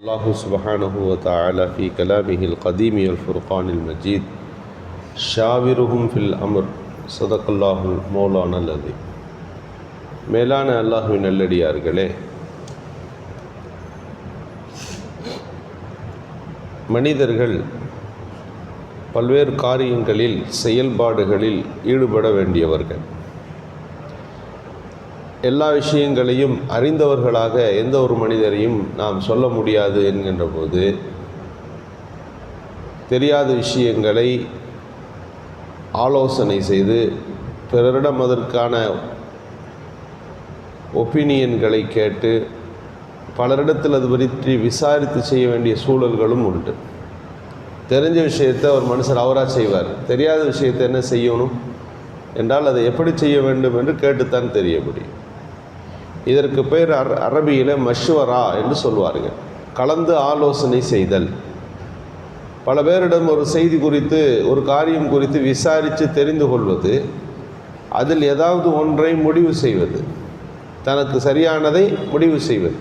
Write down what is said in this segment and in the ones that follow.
الله سبحانه وتعالى في كلامه القديم والفرقان المجيد شاورهم في الأمر صدق الله مولانا العظيم. மேலான அல்லாஹ்வின் நல்லடியார்களே, மனிதர்கள் பல்வேறு காரியங்களில் செயல்பாடுகளில் ஈடுபட வேண்டியவர்கள். எல்லா விஷயங்களையும் அறிந்தவர்களாக எந்த ஒரு மனிதரையும் நாம் சொல்ல முடியாது என்கின்ற போது, தெரியாத விஷயங்களை ஆலோசனை செய்து பிறரிடம் அதற்கான ஒப்பீனியன்களை கேட்டு பலரிடத்தில் அது பற்றி விசாரித்து செய்ய வேண்டிய சூழல்களும் உண்டு. தெரிஞ்ச விஷயத்தை ஒரு மனுஷர் அவராக செய்வார், தெரியாத விஷயத்தை என்ன செய்யணும் என்றால் அதை எப்படி செய்ய வேண்டும் என்று கேட்டுத்தான் தெரிய முடியும். இதற்கு பேர் அரபியில் மஷ்வரா என்று சொல்வார்கள், கலந்து ஆலோசனை செய்தல். பல பேரிடம் ஒரு செய்தி குறித்து, ஒரு காரியம் குறித்து விசாரித்து தெரிந்து கொள்வது, அதில் ஏதாவது ஒன்றை முடிவு செய்வது, தனக்கு சரியானதை முடிவு செய்வது.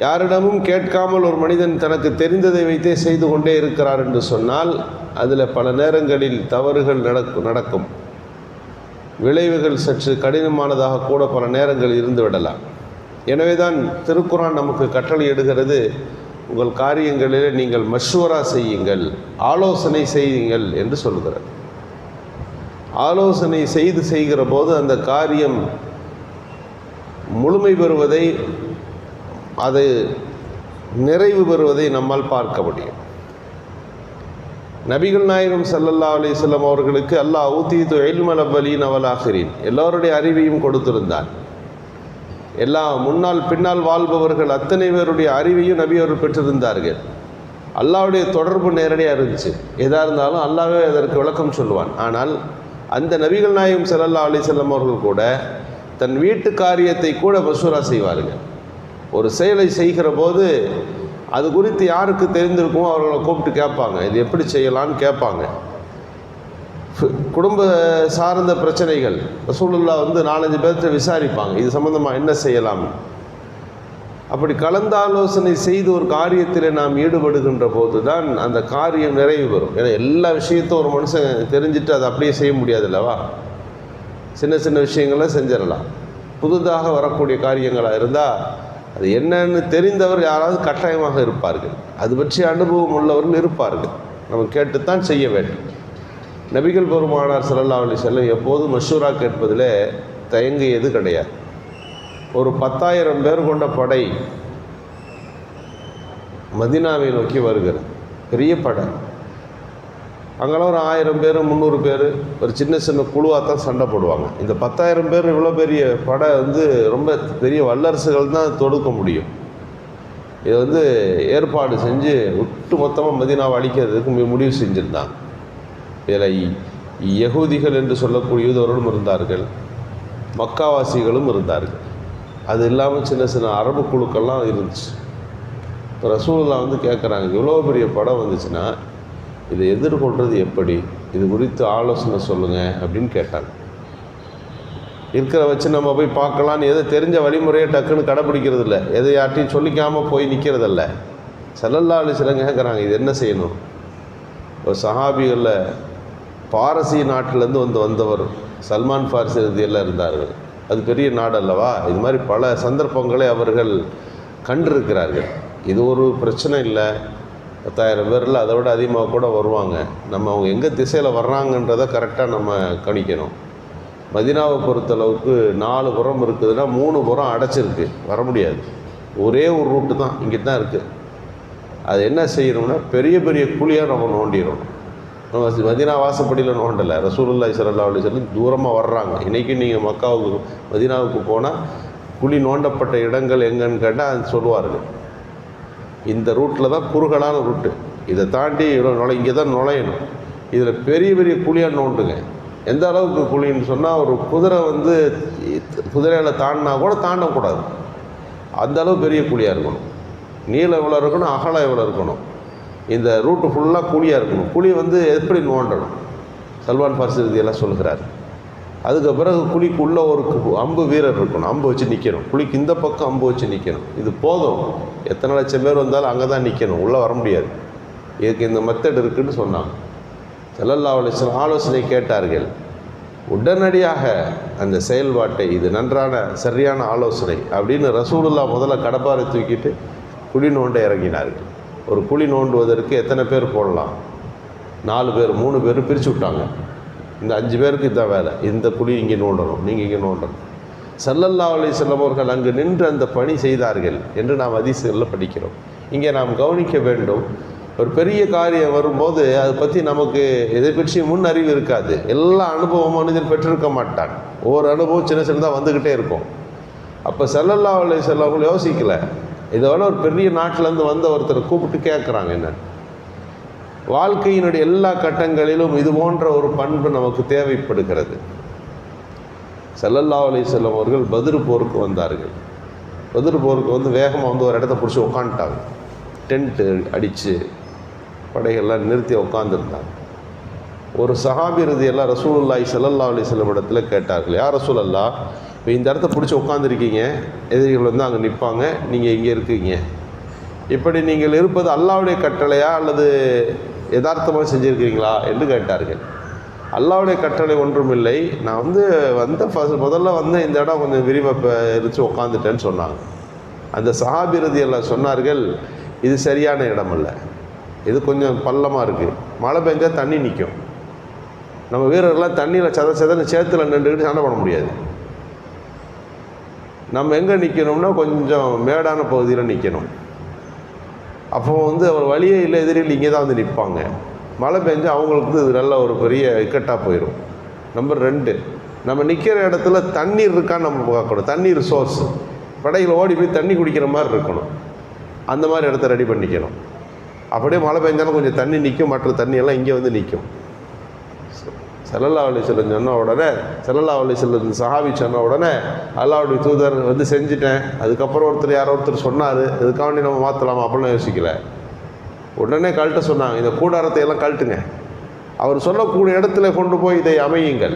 யாரிடமும் கேட்காமல் ஒரு மனிதன் தனக்கு தெரிந்ததை வைத்தே செய்து கொண்டே இருக்கிறார் என்று சொன்னால் அதில் பல நேரங்களில் தவறுகள் நடக்கும். விளைவுகள் சற்று கடினமானதாக கூட பல நேரங்கள் இருந்து விடலாம். எனவே தான் திருக்குர்ஆன் நமக்கு கட்டளை இடுகிறது, உங்கள் காரியங்களிலே நீங்கள் மஷ்வரா செய்யுங்கள், ஆலோசனை செய்யுங்கள் என்று சொல்கிறது. ஆலோசனை செய்கிற போது அந்த காரியம் முழுமை பெறுவதை, அது நிறைவு பெறுவதை நம்மால் பார்க்க முடியும். நபிகள் நாயகம் ஸல்லல்லாஹு அலைஹி வஸல்லம் அவர்களுக்கு அல்லாஹ் ஊதீது இல்மல் அவ்வலீன வல் ஆகிரீன், எல்லோருடைய அறிவையும் கொடுத்திருந்தான். எல்லா முன்னால் பின்னால் வாழ்பவர்கள் அத்தனை பேருடைய அறிவையும் நபி அவர்கள் பெற்றிருந்தார்கள். அல்லாஹ்வுடைய தொடர்பு நேரடியாக இருந்துச்சு. எதாக இருந்தாலும் அல்லாஹ்வே அதற்கு விளக்கம் சொல்லுவான். ஆனால் அந்த நபிகள் நாயகம் ஸல்லல்லாஹு அலைஹி வஸல்லம் அவர்கள் கூட தன் வீட்டு காரியத்தை கூட மஷ்வரா செய்வார்கள். ஒரு செயலை செய்கிற போது அது குறித்து யாருக்கு தெரிந்திருக்குமோ அவர்களை கூப்பிட்டு கேட்பாங்க, இது எப்படி செய்யலான்னு கேட்பாங்க. குடும்ப சார்ந்த பிரச்சனைகள் ரசூலுல்லாஹ் 4-5 பேர்கிட்ட விசாரிப்பாங்க, இது சம்பந்தமாக என்ன செய்யலாம். அப்படி கலந்தாலோசனை செய்து ஒரு காரியத்தில் நாம் ஈடுபடுகின்ற போது தான் அந்த காரியம் நிறைவு பெறும். ஏன்னா எல்லா விஷயத்தையும் ஒரு மனுஷன் தெரிஞ்சுட்டு அதை அப்படியே செய்ய முடியாது அல்லவா. சின்ன சின்ன விஷயங்களை செஞ்சிடலாம். புதுதாக வரக்கூடிய காரியங்களாக இருந்தால் அது என்னன்னு தெரிந்தவர் யாராவது கட்டாயமாக இருப்பார்கள், அது பற்றி அனுபவம் உள்ளவர்கள் இருப்பார்கள். நம்ம கேட்டுத்தான் செய்ய வேண்டும். நபிகள் பெருமானார் ஸல்லல்லாஹு அலைஹி வஸல்லம் எப்போதும் மஷ்வரா கேட்பதில் தயங்கியது கிடையாது. ஒரு 10,000 பேர் கொண்ட படை மதீனாவை நோக்கி வருகிறது, பெரிய படை. அங்கெல்லாம் ஒரு 1000 பேர் 300 பேர் ஒரு சின்ன சின்ன குழுவாக தான் சண்டை போடுவாங்க. இந்த 10,000 பேர் இவ்வளோ பெரிய படை ரொம்ப பெரிய வல்லரசுகள் தான் தொடுக்க முடியும். இதை ஏற்பாடு செஞ்சு ஒட்டு மொத்தமாக மதீனாவை அழிக்கிறதுக்கு முடிவு செஞ்சுருந்தாங்க. இதில் யகூதிகள் என்று சொல்லக்கூடிய யூதர்களும் இருந்தார்கள், மக்காவாசிகளும் இருந்தார்கள். அது இல்லாமல் சின்ன சின்ன அரபு குழுக்கள்லாம் இருந்துச்சு. இப்போ ரசூலுல்லாஹ் கேட்குறாங்க, இவ்வளோ பெரிய படம் வந்துச்சுன்னா இதை எதிர்கொள்வது எப்படி, இது குறித்து ஆலோசனை சொல்லுங்கள் அப்படின்னு கேட்டாங்க. இருக்கிற வச்சு நம்ம போய் பார்க்கலான்னு எதை தெரிஞ்ச வழிமுறையை டக்குன்னு கடைப்பிடிக்கிறது இல்லை, எதை யார்ட்டையும் சொல்லிக்காமல் போய் நிற்கிறதில்ல. ஸல்லல்லாஹு அலைஹி வஸல்லம் கேட்குறாங்க, இது என்ன செய்யணும். ஒரு சஹாபிகளில் பாரசீக நாட்டிலேருந்து வந்தவர் சல்மான் ஃபாரிசி எல்லாம் இருந்தார்கள். அது பெரிய நாடு அல்லவா. இது மாதிரி பல சந்தர்ப்பங்களை அவர்கள் கண்டிருக்கிறார்கள். இது ஒரு பிரச்சனை இல்லை, 10,000 பேரில் அதை விட அதிகமாக கூட வருவாங்க. நம்ம அவங்க எங்கே திசையில் வர்றாங்கன்றதை கரெக்டாக நம்ம கணிக்கணும். மதீனாவை பொறுத்தளவுக்கு 4 புறம் இருக்குதுன்னா 3 புறம் அடைச்சிருக்கு, வர முடியாது. ஒரே ஒரு ரூட்டு தான் இங்கே தான் இருக்குது. அது என்ன செய்யணும்னா பெரிய பெரிய குழியாக நம்ம நோண்டிடணும். நம்ம மதீனா வாசப்படியில் நோண்டலை. ரசூலுல்லாஹி ஸல்லல்லாஹு அலைஹி வஸல்லம் தூரமாக வர்றாங்க. இன்றைக்கி நீங்கள் மக்காவுக்கு மதீனாவுக்கு போனால் குழி நோண்டப்பட்ட இடங்கள் எங்கன்னு கேட்டால் அது சொல்லுவார்கள். இந்த ரூட்டில் தான் குறுகலான ரூட்டு, இதை தாண்டி இவ்வளோ இங்கே தான் நுழையணும். இதில் பெரிய பெரிய குழியாக நோண்டுங்க. எந்த அளவுக்கு குழின்னு சொன்னால், ஒரு குதிரை குதிரையில் தாண்டினா கூட தாண்டக்கூடாது, அந்த அளவு பெரிய குழியாக இருக்கணும். நீளம் எவ்வளோ இருக்கணும், அகலம் எவ்வளோ இருக்கணும். இந்த ரூட்டு ஃபுல்லாக குழியாக இருக்கணும். குழி எப்படி நோண்டணும், சல்மான் ஃபாரிசி எல்லாம் சொல்கிறார். அதுக்கு பிறகு குழிக்கு உள்ள ஒரு அம்பு வீரர் இருக்கணும், அம்பு வச்சு நிற்கணும். குழிக்கு இந்த பக்கம் அம்பு வச்சு நிற்கணும். இது போதும், எத்தனை லட்சம் பேர் வந்தாலும் அங்கே தான் நிற்கணும், உள்ளே வர முடியாது. இதுக்கு இந்த மெத்தட் இருக்குதுன்னு சொன்னாங்க. ஸல்லல்லாஹு அலைஹி வஸல்லம் ஆலோசனை கேட்டார்கள். உடனடியாக அந்த செயல்பாட்டை, இது நன்றான சரியான ஆலோசனை அப்படின்னு ரசூலுல்லாஹ் முதல்ல கடப்பாரை தூக்கிட்டு குழி நோண்ட இறங்கினார்கள். ஒரு குழி நோண்டுவதற்கு எத்தனை பேர் போடலாம்? 4 பேர் 3 பேர் பிரித்து விட்டாங்க. இந்த 5 பேருக்கு இதான் வேலை, இந்த குழி இங்கே நோண்டணும், நீங்கள் இங்கே நோண்டணும். ஸல்லல்லாஹு அலைஹி வஸல்லம் அவர்கள் அங்கு நின்று அந்த பணி செய்தார்கள் என்று நாம் ஹதீஸ்களில் படிக்கிறோம். இங்கே நாம் கவனிக்க வேண்டும், ஒரு பெரிய காரியம் வரும்போது அதை பற்றி நமக்கு எதை பற்றி முன் அறிவு இருக்காது. எல்லா அனுபவமும் மனிதன் பெற்றிருக்க மாட்டான். ஒவ்வொரு அனுபவம் சின்ன சின்னதாக வந்துக்கிட்டே இருக்கும். அப்போ ஸல்லல்லாஹு அலைஹி வஸல்லம் அவர்கள் யோசிக்கலை. இதோட ஒரு பெரிய நாட்டிலேருந்து வந்த ஒருத்தரை கூப்பிட்டு கேட்குறாங்க, என்ன வாழ்க்கையினுடைய எல்லா கட்டங்களிலும் இது போன்ற ஒரு பண்பு நமக்கு தேவைப்படுகிறது. ஸல்லல்லாஹு அலைஹி வஸல்லம் அவர்கள் பத்ர் போருக்கு வந்தார்கள். பத்ர் போருக்கு வந்து வேகமாக வந்து ஒரு இடத்த பிடிச்சி உட்காந்துட்டாங்க. டென்ட்டு அடித்து படைகள்லாம் நிறுத்தி உட்காந்துருந்தாங்க. ஒரு சஹாபி ரலியல்லாஹு ரசூலுல்லாஹி ஸல்லல்லாஹு அலைஹி வஸல்லம் இடத்துல கேட்டார்கள், யார் ரசூலல்லாஹ், இப்போ இந்த இடத்த பிடிச்சி உட்காந்துருக்கீங்க, எதிரிகள் வந்து அங்கே நிற்பாங்க, நீங்கள் இங்கே இருக்கீங்க, இப்படி நீங்கள் இருப்பது அல்லாஹ்வுடைய கட்டளையா அல்லது யதார்த்தமாக செஞ்சுருக்கிறீங்களா என்று கேட்டார்கள். அல்லாஹ்வுடைய கட்டளை ஒன்றும் இல்லை, நான் முதல்ல வந்து இந்த இடம் கொஞ்சம் விரிவாக இருந்துச்சு உட்காந்துட்டேன்னு சொன்னாங்க. அந்த சஹாபி ரலியல்லாஹு சொன்னார்கள், இது சரியான இடம் அல்ல, இது கொஞ்சம் பள்ளமாக இருக்குது, மழை பெஞ்சால் தண்ணி நிற்கும், நம்ம வீரர்கள்லாம் தண்ணியில் சதன்னு சேத்துல நின்றுக்கிட்டு சண்டை பண்ண முடியாது. நம்ம எங்கே நிற்கணும்னா கொஞ்சம் மேடான பகுதியில் நிற்கணும். அப்போ வந்து அவர் வழியே இல்லை, எதிரில் இங்கே தான் வந்து நிற்பாங்க. மழை பெஞ்சு அவங்களுக்கு இது நல்ல ஒரு பெரிய இக்கட்டாக போயிடும். நம்பர் 2, நம்ம நிற்கிற இடத்துல தண்ணீர் இருக்கான்னு நம்ம பார்க்கணும். தண்ணீர் சோர்ஸ், படையில் ஓடி போய் தண்ணி குடிக்கிற மாதிரி இருக்கணும். அந்த மாதிரி இடத்த ரெடி பண்ணிக்கணும். அப்படியே மழை பெஞ்சாலும் கொஞ்சம் தண்ணி நிற்கும், மற்ற தண்ணியெல்லாம் இங்கே வந்து நிற்கும். ஸல்லல்லாஹு அலைஹி வஸல்லம் சொன்ன உடனே, ஸல்லல்லாஹு அலைஹி வஸல்லம் சஹாபி சொன்ன உடனே, அல்லாஹ்வுடைய தூதர் வந்து செஞ்சுட்டேன், அதுக்கப்புறம் யாரோ ஒருத்தர் சொன்னார், இதுக்காண்டி நம்ம மாற்றலாமா அப்படிலாம் யோசிக்கல. உடனே கழட்ட சொன்னாங்க, இந்த கூடாரத்தை எல்லாம் கழட்டுங்க, அவர் சொல்லக்கூடிய இடத்துல கொண்டு போய் இதை அமையுங்கள்.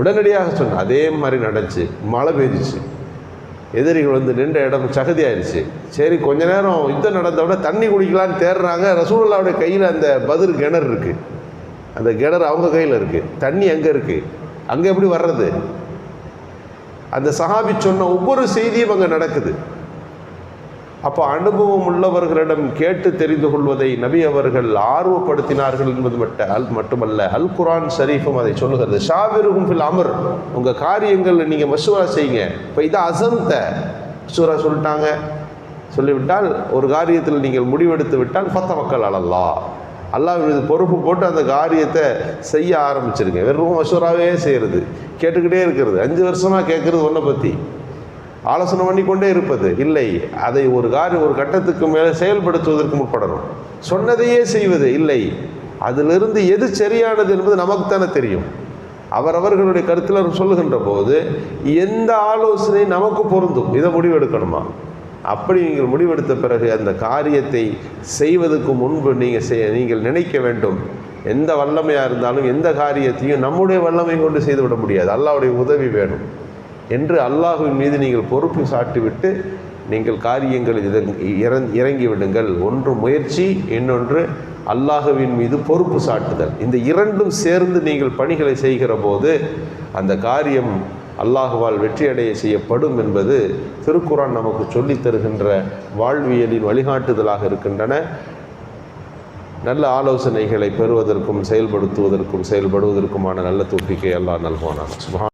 உடனடியாக சொன்ன அதே மாதிரி நடந்துச்சு. மழை பெய்ஞ்சிச்சு, எதிரிகள் வந்து நின்ற இடம் சகதி ஆயிடுச்சு. சரி, கொஞ்ச நேரம் யுத்தம் நடந்த விட தண்ணி குடிக்கலான்னு தேடுறாங்க. ரசூலுல்லாஹ்வுடைய கையில் அந்த பத்ர் கிணறு இருக்குது, அந்த கிணறு அவங்க கையில் இருக்குது, தண்ணி எங்கே இருக்குது, அங்கே எப்படி வர்றது? அந்த சஹாபி சொன்ன ஒவ்வொரு செய்தியும் அங்கே நடக்குது. அப்போ அனுபவம் உள்ளவர்களிடம் கேட்டு தெரிந்து கொள்வதை நபி அவர்கள் ஆர்வப்படுத்தினார்கள் என்பது மட்டுமல்ல, அல் குர்ஆன் ஷரீஃபும் அதை சொல்லுகிறது. ஷாவிருஹும் ஃபில் அம்ர், உங்கள் காரியங்கள் நீங்கள் மஷூரா செய்யுங்க. இப்போ இதை அசந்த மஷூரா சொல்லிட்டாங்க, சொல்லிவிட்டால் ஒரு காரியத்தில் நீங்கள் முடிவெடுத்து விட்டால் ஃபத்தவக்கல் அலல்லாஹ், அல்லாஹ் மீது பொறுப்பு போட்டு அந்த காரியத்தை செய்ய ஆரம்பிச்சிருங்க. வெறும் மஷூராவே செய்கிறது, கேட்டுக்கிட்டே இருக்கிறது, 5 வருஷமாக கேட்குறது ஒன்றை பற்றி ஆலோசனை பண்ணிக்கொண்டே இருப்பது இல்லை. அதை ஒரு கட்டத்துக்கு மேலே செயல்படுத்துவதற்கு முற்படணும். சொன்னதையே செய்வது இல்லை. அதிலிருந்து எது சரியானது என்பது நமக்குத்தானே தெரியும். அவரவர்களுடைய கருத்தில் சொல்லுகின்ற போது எந்த ஆலோசனை நமக்கு பொருந்தும், இதை முடிவெடுக்கணுமா? அப்படி நீங்கள் முடிவெடுத்த பிறகு அந்த காரியத்தை செய்வதற்கு முன்பு நீங்கள் நினைக்க வேண்டும், எந்த வல்லமையாக இருந்தாலும் எந்த காரியத்தையும் நம்முடைய வல்லமை கொண்டு செய்துவிட முடியாது, அல்லாஹ்வுடைய உதவி வேணும் என்று அல்லாஹ்வின் மீது நீங்கள் பொறுப்பு சாட்டிவிட்டு நீங்கள் காரியங்களில் இறங்கி விடுங்கள். ஒன்று முயற்சி, இன்னொன்று அல்லாஹ்வின் மீது பொறுப்பு சாட்டுதல். இந்த இரண்டும் சேர்ந்து நீங்கள் பணிகளை செய்கிற போது அந்த காரியம் அல்லாஹுவால் வெற்றியடைய செய்யப்படும் என்பது திருக்குர்ஆன் நமக்கு சொல்லித் தருகின்ற வாழ்வியலின் வழிகாட்டுதலாக இருக்கின்றன. நல்ல ஆலோசனைகளை பெறுவதற்கும் செயல்படுத்துவதற்கும் செயல்படுவதற்குமான நல்ல தௌஃபீக்கை அல்லாஹ் நல்குவானாக.